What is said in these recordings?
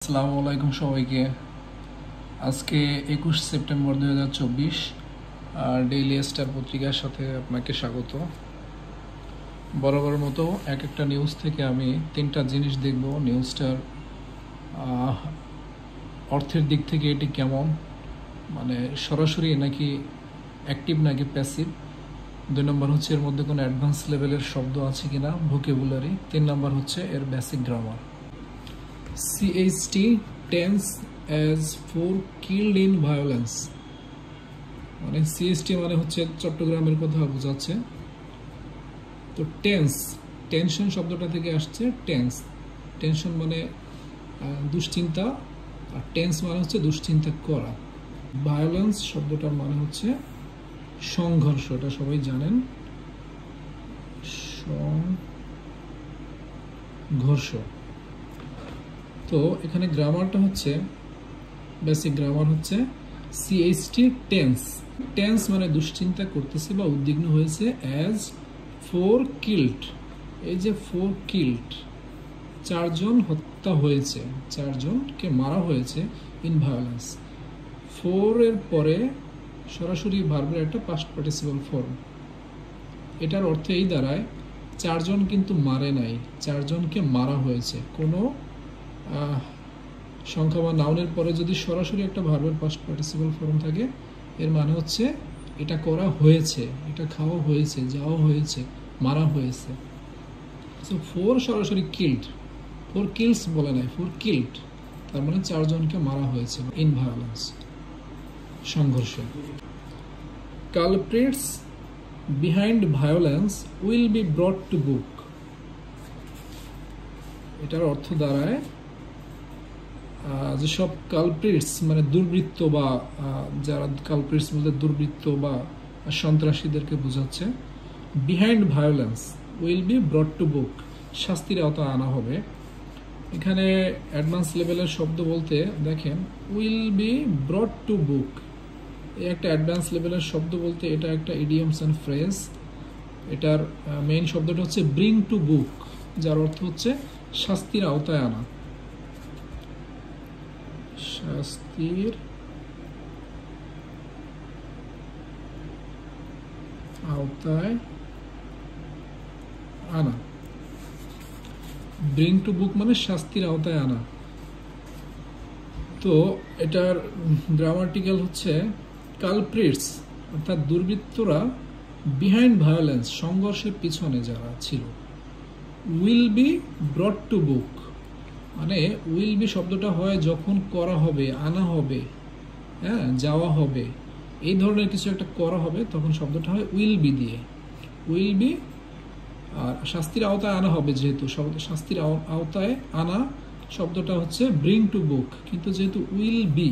আসসালামু আলাইকুম সবাইকে। আজকে 21 সেপ্টেম্বর 2024 আর ডেইলি স্টার পত্রিকার সাথে আপনাকে স্বাগত। বরাবর মতো এক একটা নিউজ থেকে আমি তিনটা জিনিস দেখব। নিউজটার অর্থের দিক থেকে এটি কেমন, মানে সরাসরি নাকি অ্যাক্টিভ নাকি প্যাসিভ। 2 নম্বর হচ্ছে এর মধ্যে কোনো অ্যাডভান্স লেভেলের শব্দ আছে কিনা, ভোকাবুলারি। 3 নম্বর হচ্ছে এর basic grammar. CHT tense as for killed in violence, মানে CHT মানে হচ্ছে চট্টগ্রামের কথা বোঝাচ্ছে। তো টেন্স, টেনশন শব্দটা থেকে আসছে টেন্স। টেনশন মানে দুশ্চিন্তা, আর টেন্স মানে হচ্ছে দুশ্চিন্তা করা। ভায়োলেন্স শব্দটার মানে হচ্ছে সংঘর্ষ, এটা সবাই জানেন, সংঘর্ষ। তো এখানে গ্রামারটা হচ্ছে, বেসিক গ্রামার হচ্ছে CHT টেন্স। টেন্স মানে দুশ্চিন্তা করতেছে বা উদ্বিগ্ন হয়েছে। অ্যাজ ফোর কিল্ড, এই যে ফোর কিল্ড, 4 জন হত্যা হয়েছে, 4 জনকে মারা হয়েছে ইন ভায়োলেন্স। 4 এর পরে সরাসরি ভার্বের একটা পাস্ট পার্টিসিপল ফর্ম। এটার অর্থ এই দাঁড়ায় 4 জন কিন্তু মারে নাই, 4 জনকে মারা হয়েছে। কোনো সংখ্যা বা নাউনের পরে যদি সরাসরি একটা ভার্বের পাস্ট পার্টিসিপল ফর্ম থাকে, এর মানে হচ্ছে এটা করা হয়েছে, এটা খাওয়া হয়েছে, যাওয়া হয়েছে, মারা হয়েছে। সো 4 সরাসরি কিল্ড, 4 কিলস বলে নাই, 4 কিল্ড, তার মানে 4 জনকে মারা হয়েছে ইন ভায়োলেন্স, সংঘর্ষে। Culprits behind violence will be ব্রট to বুক। এটার অর্থ দাঁড়ায় যেসব কালপ্রিটস মানে দুর্বৃত্ত, বা যারা কালপ্রিটস বলতে দুর্বৃত্ত বা সন্ত্রাসীদেরকে বোঝাচ্ছে। Behind violence will be ব্রট to বুক, শাস্তির আওতায় আনা হবে। এখানে অ্যাডভান্স লেভেলের শব্দ বলতে দেখেন, উইল বি ব্রট টু বুক, এই একটা অ্যাডভান্স লেভেলের শব্দ বলতে এটা একটা ইডিয়মস অ্যান্ড ফ্রেজ। এটার মেইন শব্দটা হচ্ছে ব্রিং টু বুক, যার অর্থ হচ্ছে শাস্তির আওতায় আনা, শাস্তির আওতায় আনা। ব্রিং টু বুক মানে শাস্তির আওতায় আনা। তো এটার গ্রামাটিক্যাল হচ্ছে কালপ্রিটস অর্থাৎ দুর্বৃত্তরা, বিহাইন্ড ভায়োলেন্স সংঘর্ষের পিছনে যারা ছিল, উইল বি ব্রট টু বুক, মানে উইল বি শব্দটা হয় যখন করা হবে, আনা হবে, হ্যাঁ, যাওয়া হবে, এই ধরনের কিছু একটা করা হবে, তখন শব্দটা হয় উইল বি দিয়ে, উইল বি। আর শাস্তির আওতায় আনা হবে, যেহেতু শাস্তির আওতায় আনা শব্দটা হচ্ছে ব্রিং টু বুক, কিন্তু যেহেতু উইল বি,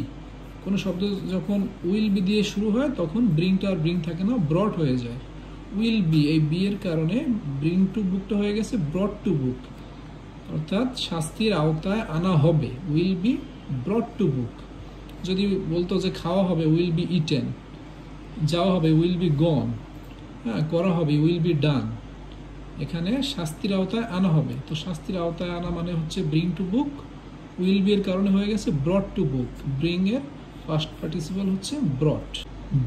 কোনো শব্দ যখন উইল বি দিয়ে শুরু হয় তখন ব্রিংটা আর ব্রিং থাকে না, ব্রট হয়ে যায়। উইল বি, এই বি এর কারণে ব্রিং টু বুকটা হয়ে গেছে ব্রট টু বুক, অর্থাৎ শাস্তির আওতায় আনা হবে, উইল বি ব্রট টু বুক। যদি বলতো যে খাওয়া হবে, উইল বি ইটেন, যাওয়া হবে, উইল বি গন, হ্যাঁ, করা হবে, উইল বি ডান। এখানে শাস্তির আওতায় আনা হবে, তো শাস্তির আওতায় আনা মানে হচ্ছে bring to book, will be এর কারণে হয়ে গেছে ব্রট টু বুক। ব্রিং এর ফার্স্ট পার্টিসিপল হচ্ছে ব্রট।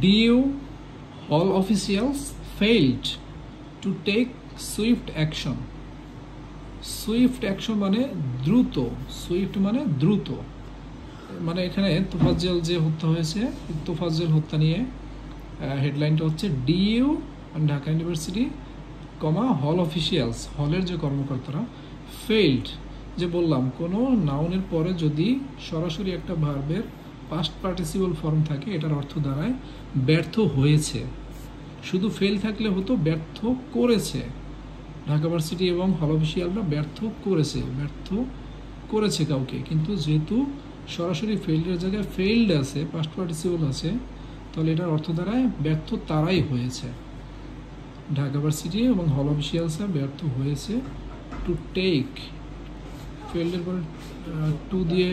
ডিউ হল officials failed to take swift action. Swift action মানে দ্রুত, সুইফট মানে দ্রুত, মানে এখানে তোফাজ্জল যে হত্যা হয়েছে, তোফাজ্জল হত্যা নিয়ে হেডলাইনটা হচ্ছে ডিইউ ঢাকা ইউনিভার্সিটি, কমা হল অফিসিয়ালস, হলের যে কর্মকর্তারা, ফেইল্ড, যে বললাম কোনো নাউনের পরে যদি সরাসরি একটা ভার্বের পাস্ট পার্টিসিপল ফর্ম থাকে, এটার অর্থ দাঁড়ায় ব্যর্থ হয়েছে। শুধু ফেল থাকলে হতো ব্যর্থ করেছে। ঢাকা ভার্সিটি এবং হল অফিসিয়ালরা ব্যর্থ করেছে কাউকে, কিন্তু যেহেতু সরাসরি ফেইল্ডের জায়গায় ফেইল্ড আছে, পাস্ট পার্টিসিপল আছে, তাহলে এটার অর্থ দাঁড়ায় ব্যর্থ তারাই হয়েছে। ঢাকা ভার্সিটি এবং হল অফিসিয়ালসরা ব্যর্থ হয়েছে। টু টেক, ফেইল্ডের পরে টু দিয়ে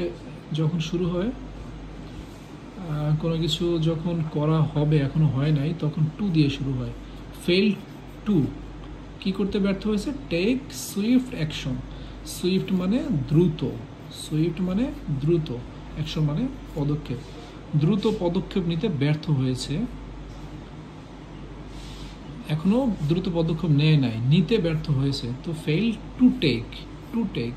যখন শুরু হয়, কোনো কিছু যখন করা হবে এখনো হয় নাই, তখন টু দিয়ে শুরু হয়। ফেইল টু, কি করতে ব্যর্থ হয়েছে? Take swift action. সুইফট মানে দ্রুত, সুইফট মানে দ্রুত, অ্যাকশন মানে পদক্ষেপ, দ্রুত পদক্ষেপ নিতে ব্যর্থ হয়েছে, এখনো দ্রুত পদক্ষেপ নেয় নাই, নিতে ব্যর্থ হয়েছে। তো ফেইল টু টেক,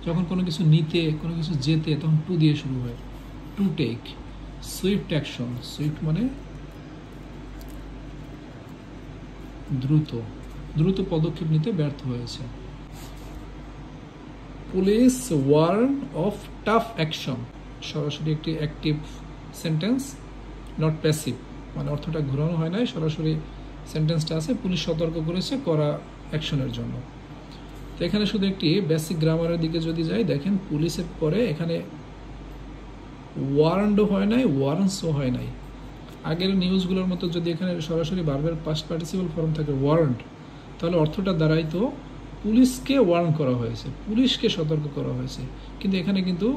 যখন কোনো কিছু নিতে, কোনো কিছু যেতে, তখন টু দিয়ে শুরু হয়, to take. Swift action, swift মানে দ্রুত পদক্ষেপ নিতে ব্যর্থ হয়েছে। Police warn of tough action, সরাসরি একটি অ্যাক্টিভ সেন্টেন্স, নট প্যাসিভ, মানে অর্থটা ঘোরানো হয় নাই, সরাসরি সেন্টেন্সটা আছে, পুলিশ সতর্ক করেছে করা অ্যাকশনের জন্য। তো এখানে শুধু একটি বেসিক গ্রামারের দিকে যদি যাই, দেখেন পুলিশের পরে এখানে ওয়ার্নডও হয় নাই, ওয়ার্নসও হয় নাই। আগের নিউজগুলোর মতো যদি এখানে সরাসরি ভার্বের পাস্ট পার্টিসিপল ফর্ম থাকে ওয়ার্নড, তাহলে অর্থটা দাঁড়াইতো পুলিশকে ওয়ার্ন করা হয়েছে, পুলিশকে সতর্ক করা হয়েছে। কিন্তু এখানে কিন্তু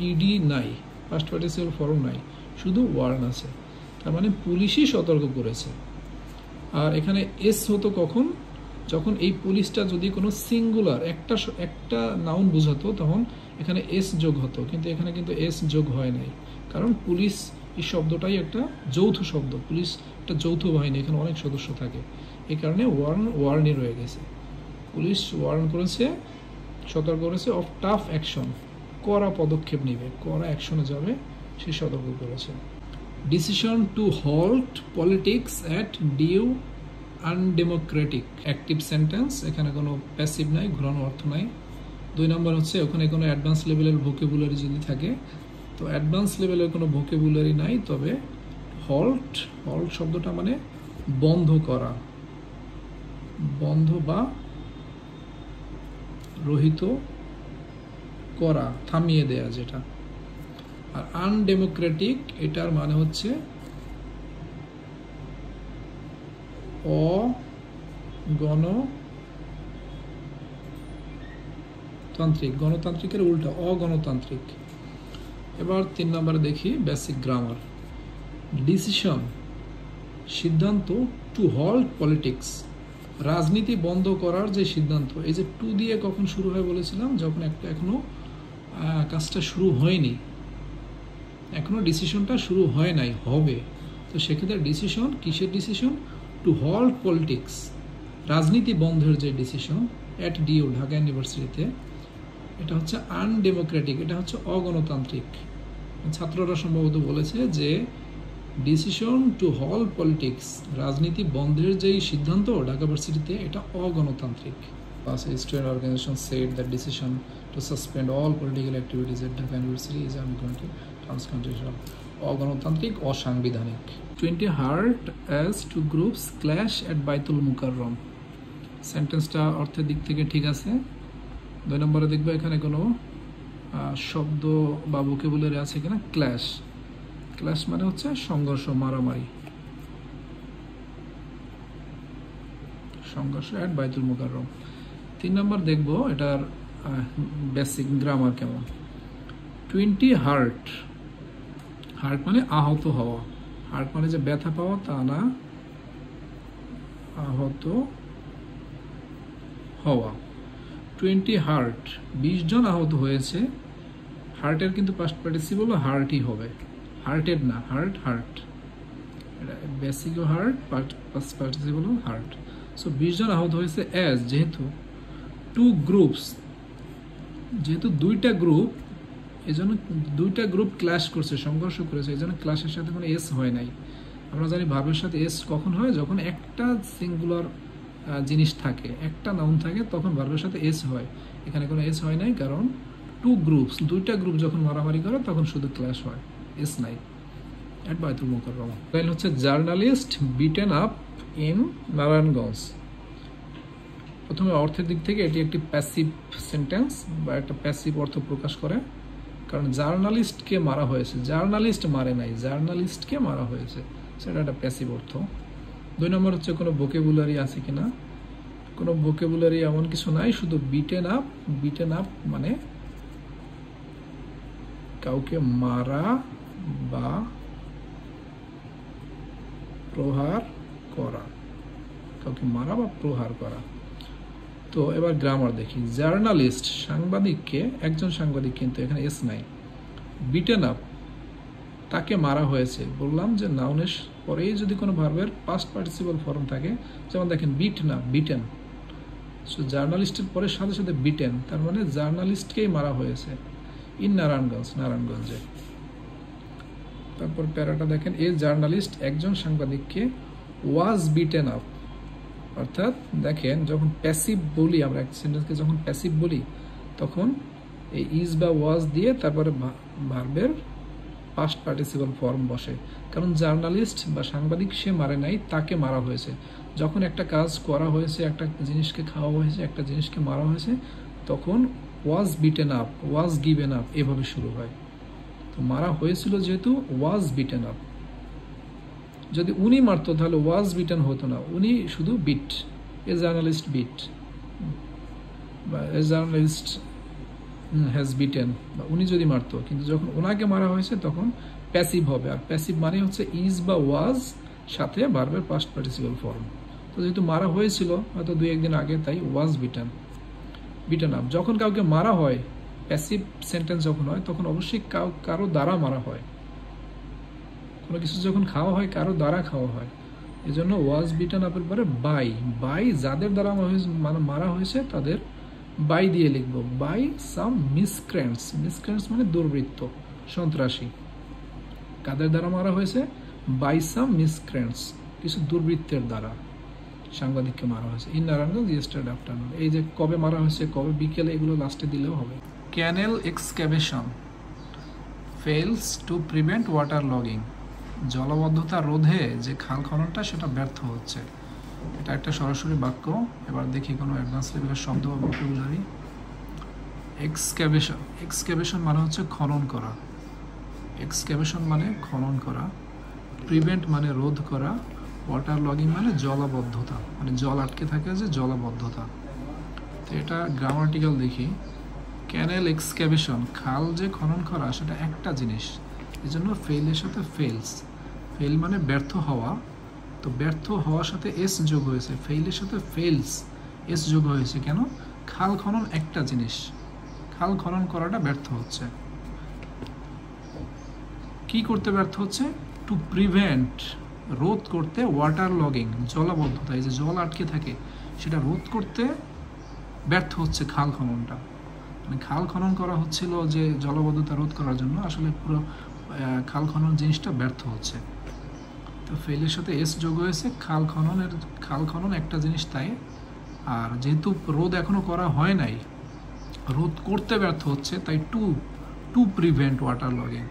ইডি নাই, পাস্ট পার্টিসিপল ফর্ম নাই, শুধু ওয়ার্ন আছে, তার মানে পুলিশই সতর্ক করেছে। আর এখানে এস হতো কখন, যখন এই পুলিশটা যদি কোনো সিঙ্গুলার একটা নাউন বোঝাতো, তখন এখানে এস যোগ হতো, কিন্তু এখানে কিন্তু এস যোগ হয় নাই, কারণ পুলিশ এই শব্দটাই একটা যৌথ শব্দ, পুলিশ একটা যৌথ বাহিনী, এখানে অনেক সদস্য থাকে, এই কারণে ওয়ার্নই রয়ে গেছে। পুলিশ ওয়ার্ন করেছে, সতর্ক করেছে, অফ টাফ অ্যাকশন, কড়া পদক্ষেপ নিবে, কড়া অ্যাকশনে যাবে, সে সতর্ক করেছে। Decision to halt politics at DU undemocratic, active sentence, এখানে কোনো প্যাসিভ নাই, ঘোরানো অর্থ নাই। 2 নম্বর হচ্ছে ওখানে কোনো অ্যাডভান্স লেভেলের ভোকেবুলারি যদি থাকে, তো অ্যাডভান্স লেভেলের কোনো ভোকেবুলারি নাই, তবে হল্ট শব্দটা মানে বন্ধ করা, বন্ধ বা রহিত করা, থামিয়ে দেয়া যেটা। আর আনডেমোক্রেটিক, এটার মানে হচ্ছে অগণতান্ত্রিক, গণতান্ত্রিকের উল্টা অগণতান্ত্রিক। এবার 3 নম্বরে দেখি বেসিক গ্রামার। ডিসিশন সিদ্ধান্ত, টু হল্ট পলিটিক্স রাজনীতি বন্ধ করার যে সিদ্ধান্ত, এই যে টু দিয়ে কখন শুরু হয় বলেছিলাম, যখন এখনো কাজটা শুরু হয়নি, এখনো ডিসিশনটা শুরু হয় নাই, হবে। তো সেক্ষেত্রে ডিসিশন, কিসের ডিসিশন? টু হল্ট পলিটিক্স, রাজনীতি বন্ধের যে ডিসিশন, অ্যাট ডিউ ঢাকা ইউনিভার্সিটিতে, এটা হচ্ছে আনডেমোক্রেটিক, এটা হচ্ছে অগণতান্ত্রিক। ছাত্ররা সম্ভবত বলেছে যে ডিসিশন টু হল্ট পলিটিক্স, রাজনীতি বন্ধের যেই সিদ্ধান্ত ঢাকা ইউনিভার্সিটিতে, এটা অগণতান্ত্রিক। Student organization said that decision to suspend all political activities at Dhaka University is unconstitutional, অগণতান্ত্রিক, অসাংবিধানিক। 20 heart as two groups clash at বাইতুল মুকাররম, সেন্টেন্সটা অর্থের দিক থেকে ঠিক আছে। 2 নম্বরে দেখবো এখানে কোনো শব্দ বা ভোকাবুলারি আছে কিনা। ক্ল্যাশ মানে হচ্ছে সংঘর্ষ, মারামারি, সংঘর্ষ এট বাইতুল মুকাররম। 3 নম্বর দেখবো এটার বেসিক গ্রামার কেমন। 20 হার্ট মানে আহত হওয়া, হার্ট মানে যে ব্যথা পাওয়া তা না, আহত হওয়া। 20 হার্ট 20 জন আহত হয়েছে, হার্টের কিন্তু পাস্ট পার্টিসিপল হার্টই হবে, হার্টেড না, হার্ট, এটা বেসিকও hurt, past participle hurt. So 20 জন আহত হয়েছে অ্যাজ, যেহেতু টু গ্রুপস, যেহেতু 2টা গ্রুপ, এজন্য 2টা গ্রুপ ক্ল্যাশ করছে, সংঘর্ষ করেছে, এজন্য ক্ল্যাশের সাথে কোনো এস হয় নাই। আমরা জানি ভার্বের সাথে এস কখন হয়, যখন একটা সিঙ্গুলার জিনিস থাকে, একটা নাউন থাকে, তখন ভার্বের সাথে এস হয়। এখানে কোনো এস হয় নাই, কারণ টু গ্রুপস, 2টা গ্রুপ যখন মারামারি করে তখন শুধু ক্ল্যাশ হয়, এস নাই। এট বাইতুল মুকাররম। লাইন হচ্ছে journalist beaten up in Narayanganj. প্রথমে অর্থের দিক থেকে এটি একটি প্যাসিভ সেন্টেন্স বা একটা প্যাসিভ অর্থ প্রকাশ করে, কারণ জার্নালিস্টকে মারা হয়েছে, জার্নালিস্ট মারে নাই, জার্নালিস্টকে মারা হয়েছে, সেটা একটা প্যাসিভ অর্থ। 2 নম্বর হচ্ছে কোনো ভোকাবুলারি আছে কিনা, কোনো ভোকাবুলারি এমন কিছু নাই, শুধু বিটেন আপ মানে কাউকে মারা বা প্রহার করা, কাউকে মারা বা প্রহার করা। তো এবার গ্রামার দেখি। জার্নালিস্ট সাংবাদিককে, একজন সাংবাদিক কিন্তু এখানে এস নাই, বিটেন আপ তাকে মারা হয়েছে। বললাম যে নাউনের পরেই যদি কোনো ভার্বের পাস্ট পার্টিসিপল ফর্ম থাকে, যেমন দেখেন বিট না বিটেন, সো জার্নালিস্টের পরে সাথে সাথে বিটেন, তার মানে জার্নালিস্টকেই মারা হয়েছে ইন নারায়ণগঞ্জ, নারায়ণগঞ্জে। তারপর প্যারাটা দেখেন, এ জার্নালিস্ট একজন সাংবাদিককে ওয়াজ বিটেন আপ, অর্থাৎ দেখেন যখন প্যাসিভ বলি আমরা এক সেন্টেন্সকে, যখন প্যাসিভ বলি তখন এই ইজ বা ওয়াজ দিয়ে তারপরে ভার্বের পাস্ট পার্টিসিপল ফর্ম বসে, কারণ জার্নালিস্ট বা সাংবাদিক সে মারে নাই, তাকে মারা হয়েছে। যখন একটা কাজ করা হয়েছে, একটা জিনিসকে খাওয়া হয়েছে, একটা জিনিসকে মারা হয়েছে, তখন was beaten up, was given up এভাবে শুরু হয়। তো মারা হয়েছিল যেহেতু ওয়াজ বিটেন আপ। যদি উনি মারতো তাহলে ওয়াজ বিটেন হতো না, উনি শুধু বিট, এ জার্নালিস্ট বিট বা এ জার্নালিস্ট হ্যাজ বিটেন, বা উনি যদি মারতো, কিন্তু যখন ওনাকে মারা হয়েছে তখন প্যাসিভ হবে, আর প্যাসিভ মানে হচ্ছে ইজ বা ওয়াজ সাথে ভার্বের পাস্ট পার্টিসিপল ফর্ম। তো যেহেতু মারা হয়েছিল হয়তো 2-1 দিন আগে, তাই ওয়াজ বিটেন, বিটেন আপ। যখন কাউকে মারা হয়, প্যাসিভ সেন্টেন্স যখন হয়, তখন অবশ্যই কারো দ্বারা মারা হয়, কোনো কিছু যখন খাওয়া হয় কারো দ্বারা খাওয়া হয়, এই জন্য ওয়াজ বিটেন আপের পরে বাই, বাই যাদের দ্বারা মারা হয়েছে তাদের বাই দিয়ে লিখবো, বাই সাম মিসক্রেন্টস, মিসক্রেন্টস মানে দুর্বৃত্ত, সন্ত্রাসী। কাদের দ্বারা মারা হয়েছে? বাই সাম মিসক্রেন্টস, কিছু দুর্বৃত্তের দ্বারা সাংবাদিককে মারা হয়েছে ইন নারায়ণগঞ্জ ইয়েস্টারডে আফটারনুন। এই যে কবে মারা হয়েছে, কবে, বিকেলে, এগুলো লাস্টে দিলেও হবে। Canal excavation fails to prevent water logging, জলবদ্ধতা রোধে যে খাল খননটা সেটা ব্যর্থ হচ্ছে। এটা একটা সরাসরি বাক্য। এবার দেখি কোনো অ্যাডভান্স লেভেলের শব্দ বা ভোকাবুলারি। এক্সক্যাভেশন, এক্সক্যাভেশন মানে হচ্ছে খনন করা, এক্সক্যাভেশন মানে খনন করা, প্রিভেন্ট মানে রোধ করা, ওয়াটার লগিং মানে জলাবদ্ধতা, মানে জল আটকে থাকে যে জলাবদ্ধতা। তো এটা গ্রামাটিক্যাল দেখি। ক্যানেল এক্সক্যাভেশন, খাল যে খনন করা সেটা একটা জিনিস, এই জন্য ফেইলের সাথে ফেলস, ফেল মানে ব্যর্থ হওয়া, তো ব্যর্থ হওয়ার সাথে এস যোগ হয়েছে, ফেইলের সাথে ফেলস এস যোগ হয়েছে কেন? খাল খনন একটা জিনিস, খাল খনন করাটা ব্যর্থ হচ্ছে। কি করতে ব্যর্থ হচ্ছে? টু প্রিভেন্ট, রোধ করতে, ওয়াটার লগিং জলাবদ্ধতা, এই যে জল আটকে থাকে সেটা রোধ করতে ব্যর্থ হচ্ছে খাল খননটা। মানে খাল খনন করা হচ্ছিল যে জলাবদ্ধতা রোধ করার জন্য, আসলে পুরো খাল খনন জিনিসটা ব্যর্থ হচ্ছে। তো ফেলের সাথে এস যোগ হয়েছে, খাল খনন একটা জিনিস তাই। আর যেহেতু রোধ এখনো করা হয় নাই, রোধ করতে ব্যর্থ হচ্ছে, তাই টু প্রিভেন্ট ওয়াটার লগিং।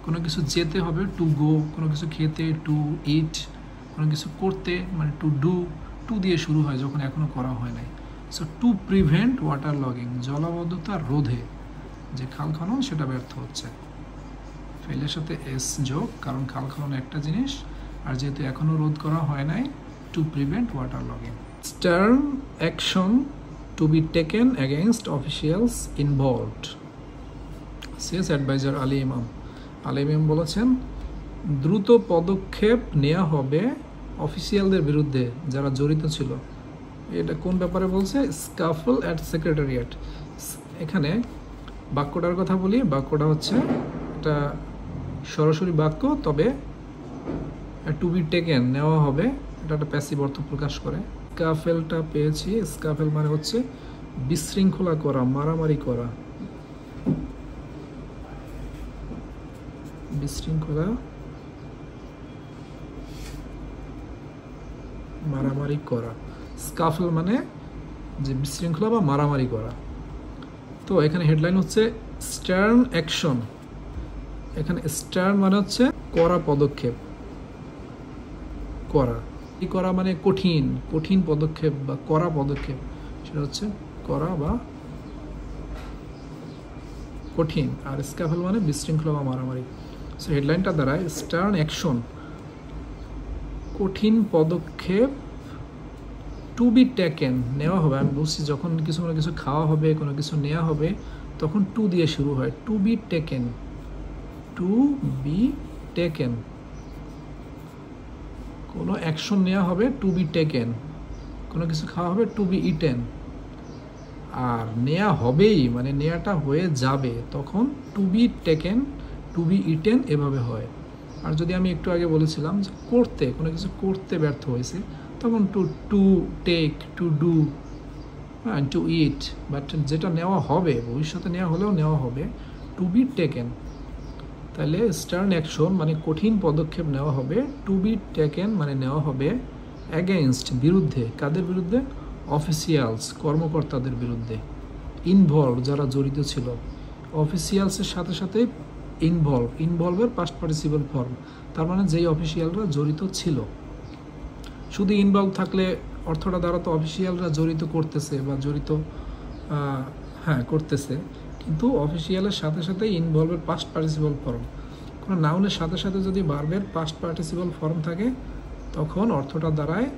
কোনো কিছু যেতে হবে টু গো, কোনো কিছু খেতে টু ইট, কোনো কিছু করতে মানে টু ডু, টু দিয়ে শুরু হয় যখন এখনো করা হয় নাই। So two prevent water logging, জলাবদ্ধতা রোধে যে খাল খনন সেটা ব্যর্থ হচ্ছে। ফেলের সাথে এস যোগ, কারণ খাল খনন একটা জিনিস, আর যেহেতু এখনো রোধ করা হয় নাই, to prevent water logging. Stern action to be taken against officials involved, CS adviser Ali Imam. Ali ইমাম বলেছেন দ্রুত পদক্ষেপ নেওয়া হবে অফিসিয়ালদের বিরুদ্ধে যারা জড়িত ছিল। এটা কোন ব্যাপারে বলছে? স্কাফল অ্যাট সেক্রেটারিয়েট। এখানে বাক্যটার কথা বলি, বাক্যটা হচ্ছে এটা সরাসরি বাক্য, তবে টু বি টেকেন নেওয়া হবে, এটা একটা প্যাসিভ অর্থ প্রকাশ করে। স্কাফেলটা পেয়েছি, স্কাফেল মানে হচ্ছে বিশৃঙ্খলা করা, মারামারি করা, বিশৃঙ্খলা মারামারি করা। স্কাফেল মানে যে বিশৃঙ্খলা বা মারামারি করা। তো এখানে হেডলাইন হচ্ছে স্টার্ন অ্যাকশন। এখানে স্টার্ন মানে হচ্ছে কড়া পদক্ষেপ, করা, কি করা মানে কঠিন, কঠিন পদক্ষেপ বা কড়া পদক্ষেপ, সেটা হচ্ছে করা বা কঠিন। আর স্কাফেল মানে বিশৃঙ্খলা বা মারামারি। সো হেডলাইনটা দাঁড়ায় স্টার্ন অ্যাকশন, কঠিন পদক্ষেপ, টু বি টেকেন নেওয়া হবে। আমি বলছি যখন কোনো কিছু খাওয়া হবে, কোনো কিছু নেওয়া হবে, তখন টু দিয়ে শুরু হয়, to be taken, to be taken. কোনো অ্যাকশন নেওয়া হবে টু বি টেকেন, কোনো কিছু খাওয়া হবে টু বি ইটেন, আর নেয়া হবেই মানে নেয়াটা হয়ে যাবে তখন to be taken, to be eaten এভাবে হয়। আর যদি আমি একটু আগে বলেছিলাম যে করতে, কোনো কিছু করতে ব্যর্থ হয়েছে, তখন to to take, to do, to eat. But যেটা নেওয়া হবে, ভবিষ্যতে নেওয়া হলেও নেওয়া হবে, টু বি টেকেন। তাহলে স্টার্ন অ্যাকশন মানে কঠিন পদক্ষেপ নেওয়া হবে, টু বি টেকেন মানে নেওয়া হবে অ্যাগেনস্ট বিরুদ্ধে, কাদের বিরুদ্ধে? অফিসিয়ালস কর্মকর্তাদের বিরুদ্ধে, ইনভলভ যারা জড়িত ছিল। অফিসিয়ালসের সাথে সাথে ইনভলভ, ইনভলভের পাস্ট পার্টিসিপল ফর্ম, তার মানে যেই অফিসিয়ালরা জড়িত ছিল। শুধু ইনভলভ থাকলে অর্থটা দ্বারা তো অফিসিয়ালরা জড়িত করতেছে বা জড়িত করতেছে, কিন্তু অফিসিয়ালের সাথে সাথে ইনভলভের পাস্ট পার্টিসিপল ফর্ম। কোনো নাউনের সাথে সাথে যদি ভার্বের পাস্ট পার্টিসিপল ফর্ম থাকে তখন অর্থটা দ্বারায়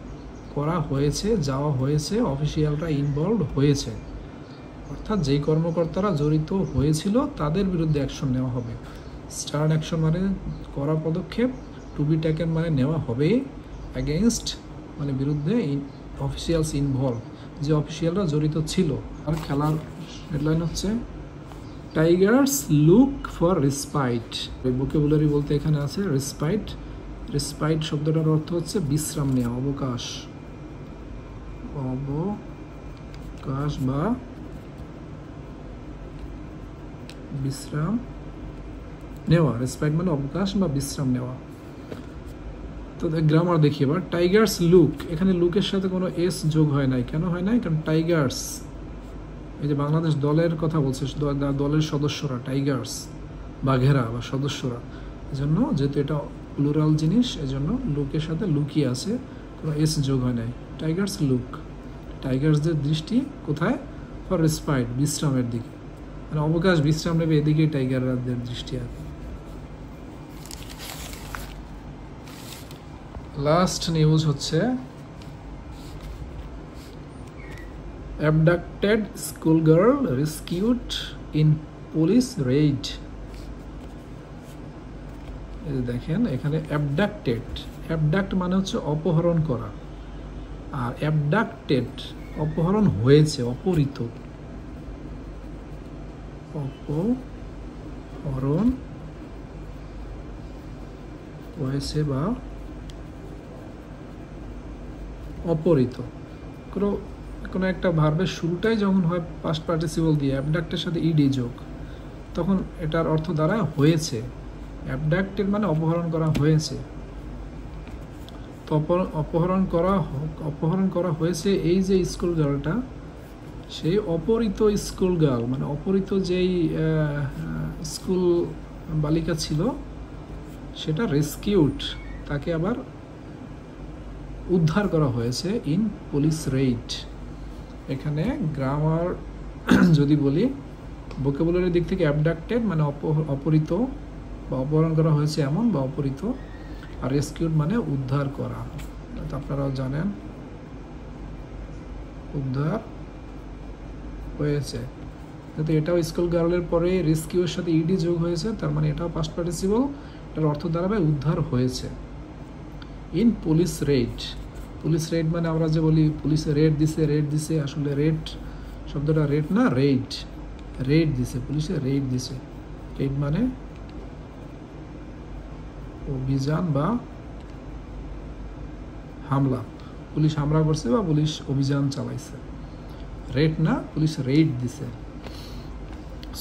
করা হয়েছে, যাওয়া হয়েছে, অফিসিয়ালরা ইনভলভ হয়েছে। অর্থাৎ যেই কর্মকর্তারা জড়িত হয়েছিল তাদের বিরুদ্ধে অ্যাকশন নেওয়া হবে। স্টার্ন অ্যাকশন মানে করা পদক্ষেপ, টু বি টেকেন মানে নেওয়া হবে, অ্যাগেনস্ট মানে বিরুদ্ধে, অফিসিয়ালস ইনভলভ যে অফিসিয়ালরা জড়িত ছিল। আর খেলার হেডলাইন হচ্ছে Tigers look for respite. Vocabulary বলতে এখানে আছে রেসপাইট। রেসপাইট শব্দটার অর্থ হচ্ছে বিশ্রাম নেওয়া, অবকাশ, অবকাশ বা বিশ্রাম নেওয়া। রেসপাইট মানে অবকাশ বা বিশ্রাম নেওয়া। তো গ্রামার দেখি এবার। টাইগার্স লুক, এখানে লুকের সাথে কোনো এস যোগ হয় নাই। কেন হয় নাই? কারণ টাইগার্স, এই যে বাংলাদেশ দলের কথা বলছে, দলের সদস্যরা টাইগার্স, বাঘেরা বা সদস্যরা, এজন্য যেহেতু এটা প্লুরাল জিনিস এজন্য লুকের সাথে লুকই আছে, কোনো এস যোগ হয় নাই। টাইগার্স লুক, টাইগার্সদের দৃষ্টি কোথায়? ফর রেসপাইট, বিশ্রামের দিকে, মানে অবকাশ বিশ্রাম নেবে এদিকেই টাইগারদের দৃষ্টি আছে। লাস্ট নিউজ হচ্ছে abducted schoolgirl rescued in police raid। এই দেখেন এখানে abducted, abduct মানে হচ্ছে অপহরণ করা, আর abducted অপহরণ হয়েছে, অপহৃত, অপহরণ হয়েছে বা অপহৃত। কোনো একটা ভার্বের শুরুটাই যখন হয় পাস্ট পার্টিসিপল দিয়ে অ্যাবডাক্টের সাথে ইডি যোগ, তখন এটার অর্থ দ্বারা হয়েছে। অ্যাবডাক্টেড মানে অপহরণ করা হয়েছে। তো অপহরণ করা হয়েছে এই যে স্কুল গার্লটা, সেই অপহৃত স্কুল গার্ল মানে অপহৃত যেই স্কুল বালিকা ছিল সেটা রেস্কিউড, তাকে আবার উদ্ধার করা হয়েছে ইন পুলিশ রেইড। এখানে গ্রামার যদি বলি, ভোকাবুলারির দিক থেকে অ্যাবডাক্টেড মানে অপহৃত বা অপহরণ করা হয়েছে এমন বা অপহৃত, আর রেস্কিউড মানে উদ্ধার করা। আপনারাও জানেন উদ্ধার হয়েছে, যাতে এটাও স্কুল গার্লের পরে রেস্কিউর সাথে ইডি যোগ হয়েছে, তার মানে এটাও পাস্ট পার্টিসিপল, এটার অর্থ দাঁড়াবে উদ্ধার হয়েছে। In police raid, police raid মানে আমরা যে বলি পুলিশে রেড দিছে, আসলে রেড শব্দটা রেড না, রেড দিছে, পুলিশে রেড দিছে। রেড মানে অভিযান বা হামলা, পুলিশ হামলা করছে বা পুলিশ অভিযান চালাইছে। রেড না, পুলিশ রেড দিছে।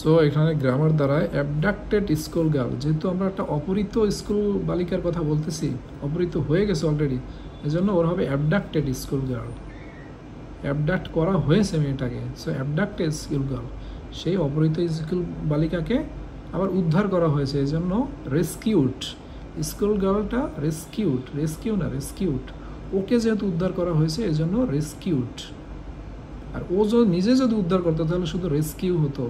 সো এখানে গ্রামার দ্বারায় অ্যাবডাক্টেড স্কুল গার্ল, যেহেতু আমরা একটা অপহৃত স্কুল বালিকার কথা বলতেছি, অপহৃত হয়ে গেছে অলরেডি, এজন্য ওর হবে অ্যাবডাক্টেড স্কুল গার্ল, অ্যাবডাক্ট করা হয়েছে মেয়েটাকে। সো অ্যাবডাক্টেড স্কুল গার্ল, সেই অপহৃত স্কুল বালিকাকে আবার উদ্ধার করা হয়েছে, এজন্য রেস্কিউড। স্কুল গার্লটা রেস্কিউড, ওকে যেহেতু উদ্ধার করা হয়েছে এজন্য রেস্কিউড। আর ও নিজে যদি উদ্ধার করতো তাহলে শুধু রেস্কিউ হতো।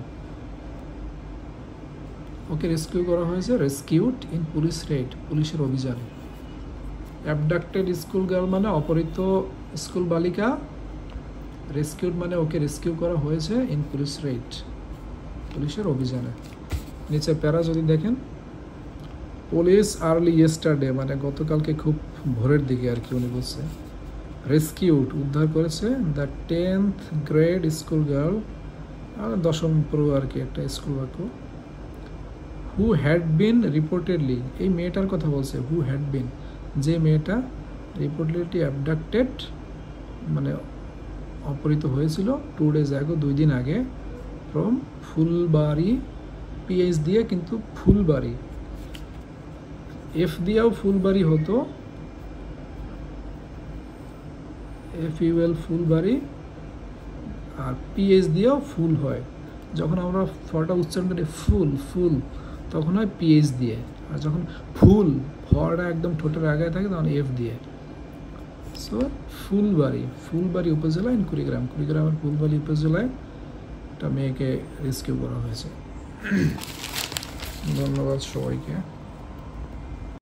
ওকে রেস্কিউ করা হয়েছে, রেস্কিউড ইন পুলিশ রেড, পুলিশের অভিযানে। অ্যাবডাক্টেড স্কুল গার্ল মানে অপহৃত স্কুল বালিকা, রেস্কিউড মানে ওকে রেস্কিউ করা হয়েছে ইন পুলিশ রেড, পুলিশের অভিযানে। নিচে প্যারা যদি দেখেন, পুলিশ আর্লি ইয়েস্টারডে মানে গতকালকে খুব ভোরের দিকে আর কি উনি বলছে, রেস্কিউড উদ্ধার করেছে the 10th grade school girl, দশম পড়ুয়া আর কি একটা স্কুল বাক্য। হু হ্যাড বিন রিপোর্টেডলি, এই মেয়েটার কথা বলছে, হু হ্যাড বিন, যে মেয়েটা রিপোর্টেডলি অ্যাবডাক্টেড মানে অপহৃত হয়েছিল 2 days ago, 2 দিন আগে, ফ্রম ফুলবাড়ি, পিএইচ দিয়ে কিন্তু ফুলবাড়ি, এফ দিয়েও ফুলবাড়ি হতো, এফ ইউএল ফুলবাড়ি, আর পিএইচ দিয়েও ফুল হয়। যখন আমরা ফটা উচ্চারণ করি ফুল ফুল তখন হয় পিএইচ দিয়ে, আর যখন ফুল ফটা একদম ঠোঁটের আগে থাকে তখন এফ দিয়ে। সো ফুলবাড়ি উপজেলা ইন কুড়িগ্রামের ফুলবাড়ি উপজেলায় একটা মেয়েকে রেস্কিউ করা হয়েছে। ধন্যবাদ সবাইকে।